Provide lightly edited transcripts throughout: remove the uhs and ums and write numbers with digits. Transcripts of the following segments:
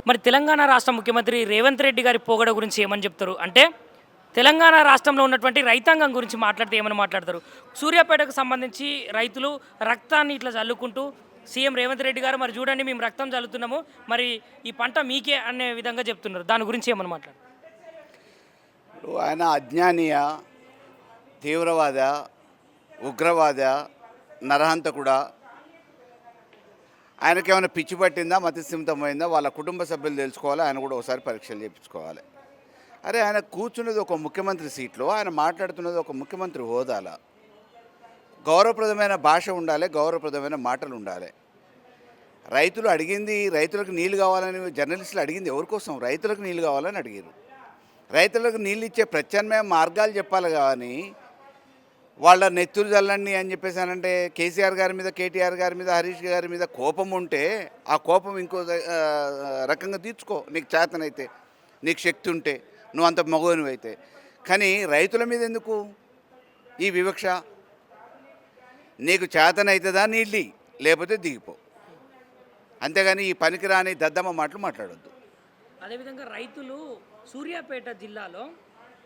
మరి తెలంగాణ రాష్ట్ర ముఖ్యమంత్రి రేవంత్ రెడ్డి గారి పోగడ గురించి ఏమని చెప్తారు అంటే తెలంగాణ రాష్ట్రంలో ఉన్నటువంటి రైతాంగం గురించి మాట్లాడితే ఏమని మాట్లాడతారు? సూర్యాపేటకు సంబంధించి రైతులు రక్తాన్ని ఇట్లా చల్లుకుంటూ సీఎం రేవంత్ రెడ్డి గారు మరి చూడండి మేము రక్తం చల్లుతున్నాము, మరి ఈ పంట మీకే అనే విధంగా చెప్తున్నారు. దాని గురించి ఏమని మాట్లాడతారు? ఆయన అజ్ఞానీయ, తీవ్రవాద, ఉగ్రవాద, నరహంతకుడా, ఆయనకేమైనా పిచ్చి పట్టిందా, మతిస్థిమితమైందా, వాళ్ళ కుటుంబ సభ్యులు తెలుసుకోవాలి. ఆయన కూడా ఒకసారి పరీక్షలు చేయించుకోవాలి. అరే ఆయన కూర్చున్నది ఒక ముఖ్యమంత్రి సీట్లో, ఆయన మాట్లాడుతున్నది ఒక ముఖ్యమంత్రి హోదాలో. గౌరవప్రదమైన భాష ఉండాలి, గౌరవప్రదమైన మాటలు ఉండాలి. రైతులు అడిగింది, రైతులకు నీళ్ళు కావాలని జర్నలిస్టులు అడిగింది ఎవరి కోసం? రైతులకు నీళ్ళు కావాలని అడిగారు. రైతులకు నీళ్ళు ఇచ్చే ప్రత్యామ్నాయ మార్గాలు చెప్పాలి. కానీ వాళ్ళ నెత్తురు చల్లండి అని చెప్పేసానంటే కేసీఆర్ గారి మీద, కేటీఆర్ గారి మీద, హరీష్ గారి మీద కోపం ఉంటే ఆ కోపం ఇంకో రకంగా తీర్చుకో, నీకు చేతనైతే, నీకు శక్తి ఉంటే, నువ్వు అంత మగవనివైతే. కానీ రైతుల మీద ఎందుకు ఈ వివక్ష? నీకు చేతనైతుందా నీళ్ళి, లేకపోతే దిగిపో. అంతేగాని ఈ పనికిరాని దద్దమ్మ మాటలు మాట్లాడొద్దు. అదేవిధంగా రైతులు సూర్యాపేట జిల్లాలో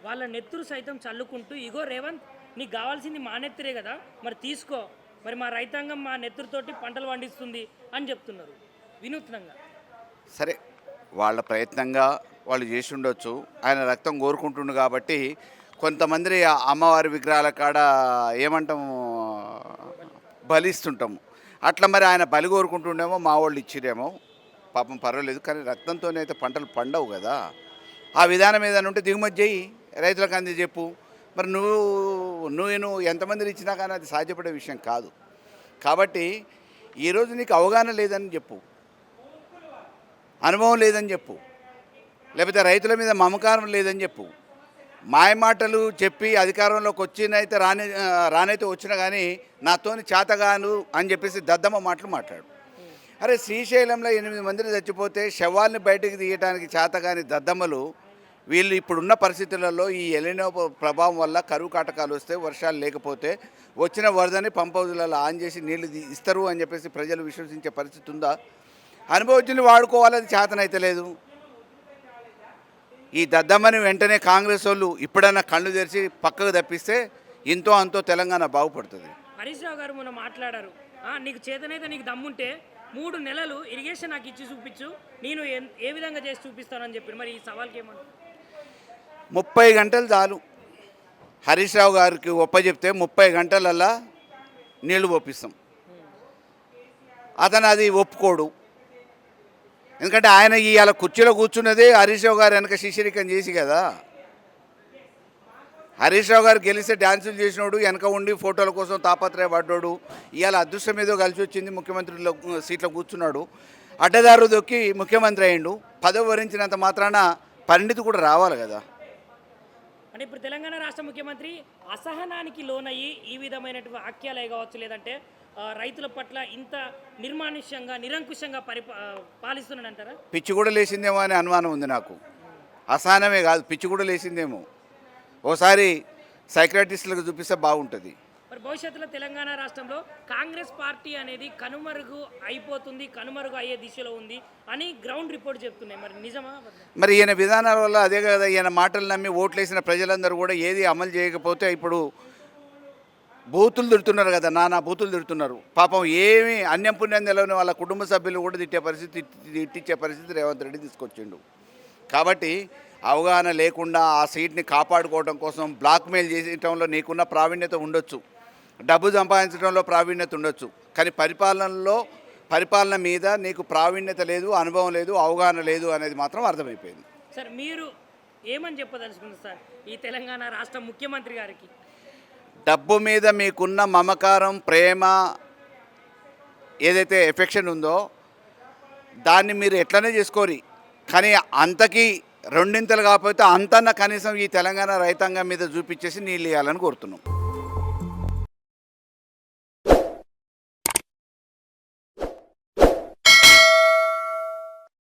వాళ్ళ నెత్తురు సైతం చల్లుకుంటూ ఇగో రేవంత్ నీకు కావాల్సింది మా నెత్తురే కదా, మరి తీసుకో, మరి మా రైతాంగం మా నెత్తురుతోటి పంటలు పండిస్తుంది అని చెప్తున్నారు వినూత్నంగా. సరే, వాళ్ళ ప్రయత్నంగా వాళ్ళు చేసి ఉండొచ్చు. ఆయన రక్తం కోరుకుంటుండు కాబట్టి కొంతమంది అమ్మవారి విగ్రహాల కాడ ఏమంటాము, బలిస్తుంటాము. అట్లా మరి ఆయన బలి కోరుకుంటుండేమో, మా వాళ్ళు ఇచ్చిరేమో, పాపం పర్వాలేదు. కానీ రక్తంతోనైతే పంటలు పండవు కదా. ఆ విధానం ఏదైనా ఉంటే దిగుమతి చేయి, రైతులకు అంది చెప్పు. మరి నువ్వు ఎంతమందిని ఇచ్చినా కానీ అది సాధ్యపడే విషయం కాదు. కాబట్టి ఈరోజు నీకు అవగాహన లేదని చెప్పు, అనుభవం లేదని చెప్పు, లేకపోతే రైతుల మీద మమకారం లేదని చెప్పు. మాయమాటలు చెప్పి అధికారంలోకి వచ్చినైతే రానైతే వచ్చినా కానీ నాతోని చేతగాను అని చెప్పేసి దద్దమ్మ మాటలు మాట్లాడు. అరే శ్రీశైలంలో 8 మందిని చచ్చిపోతే శవాల్ని బయటకు తీయడానికి చేతగాని దద్దమ్మలు వీళ్ళు ఇప్పుడున్న పరిస్థితులలో ఈ ఎలినో ప్రభావం వల్ల కరువు కాటకాలు వస్తే, వర్షాలు లేకపోతే వచ్చిన వరదని పంప్ హౌజులలో ఆన్ చేసి నీళ్లు ఇస్తారు అని చెప్పేసి ప్రజలు విశ్వసించే పరిస్థితి ఉందా? అనుభవజ్ఞులు వాడుకోవాలి, అది చేతనైతే లేదు. ఈ దద్దమ్మని వెంటనే కాంగ్రెస్ వాళ్ళు ఇప్పుడన్నా కళ్ళు తెరిచి పక్కకు తప్పిస్తే ఇంతో అంతో తెలంగాణ బాగుపడుతుంది. హరీష్ రావు గారు మొన్న మాట్లాడారు, నీకు చేతనైతే నీకు దమ్ముంటే 3 నెలలు ఇరిగేషన్ నాకు ఇచ్చి చూపించు, నేను ఏ విధంగా చేసి చూపిస్తానని చెప్పి. మరి ఈ సవాల్కి ఏమన్నా 30 గంటలు చాలు. హరీష్ రావు గారికి ఒప్పచెప్తే 30 గంటలల్లా నీళ్లు పోపిస్తాం. అతను అది ఒప్పుకోడు. ఎందుకంటే ఆయన ఇవాళ కుర్చీలో కూర్చున్నదే హరీష్ రావు గారు వెనక శిష్యరికం చేసి కదా. హరీష్ రావు గారు గెలిస్తే డ్యాన్సులు చేసినోడు, వెనక ఉండి ఫోటోల కోసం తాపత్రయపడ్డాడు. ఇవాళ అదృష్టం ఏదో కలిసి వచ్చింది, ముఖ్యమంత్రిలో సీట్లో కూర్చున్నాడు. అడ్డదారు దొక్కి ముఖ్యమంత్రి అయ్యిండు. పదవి వరించినంత మాత్రాన పరిణితి కూడా రావాలి కదా. అంటే ఇప్పుడు తెలంగాణ రాష్ట్ర ముఖ్యమంత్రి అసహనానికి లోనయ్యి ఈ విధమైనటువంటి వాక్యాలే కావచ్చు, లేదంటే రైతుల పట్ల ఇంత నిర్మానుష్యంగా, నిరంకుశంగా పాలిస్తున్నాడంటారా? పిచ్చి కూడా లేచిందేమో అనే అనుమానం ఉంది నాకు. అసహనమే కాదు, పిచ్చి కూడా లేచిందేమో. ఓసారి సైక్రాటిస్టులకు చూపిస్తే బాగుంటుంది. మరి భవిష్యత్తులో తెలంగాణ రాష్ట్రంలో కాంగ్రెస్ పార్టీ అనేది కనుమరుగు అయిపోతుంది, కనుమరుగు అయ్యే దిశలో ఉంది అని గ్రౌండ్ రిపోర్ట్ చెప్తున్నాయి. మరి నిజమా? మరి ఈయన విధానాల వల్ల అదే కదా, ఈయన మాటలు నమ్మి ఓట్లేసిన ప్రజలందరూ కూడా ఏది అమలు చేయకపోతే ఇప్పుడు బూతులు తిడుతున్నారు కదా, నానా బూతులు తిడుతున్నారు. పాపం ఏమి అన్యం పుణ్యం తెలవని వాళ్ళ కుటుంబ సభ్యులు కూడా తిట్టించే పరిస్థితి రేవంత్ రెడ్డి తీసుకొచ్చిండు. కాబట్టి అవగాహన లేకుండా ఆ సీట్ని కాపాడుకోవడం కోసం బ్లాక్మెయిల్ చేయడంలో నీకున్న ప్రావీణ్యత ఉండొచ్చు, డబ్బు సంపాదించడంలో ప్రావీణ్యత ఉండొచ్చు, కానీ పరిపాలన మీద నీకు ప్రావీణ్యత లేదు, అనుభవం లేదు, అవగాహన లేదు అనేది మాత్రం అర్థమైపోయింది. సార్ మీరు ఏమని చెప్పదలుచుకున్నారు సార్ ఈ తెలంగాణ రాష్ట్ర ముఖ్యమంత్రి గారికి? డబ్బు మీద మీకున్న మమకారం, ప్రేమ, ఏదైతే ఎఫెక్షన్ ఉందో దాన్ని మీరు ఎట్లనే చేసుకోరి, కానీ అంతకీ రెండింతలు కాకపోతే అంతన్నా కనీసం ఈ తెలంగాణ రైతాంగం మీద చూపించేసి నీళ్ళు ఇవ్వాలని కోరుతున్నాం.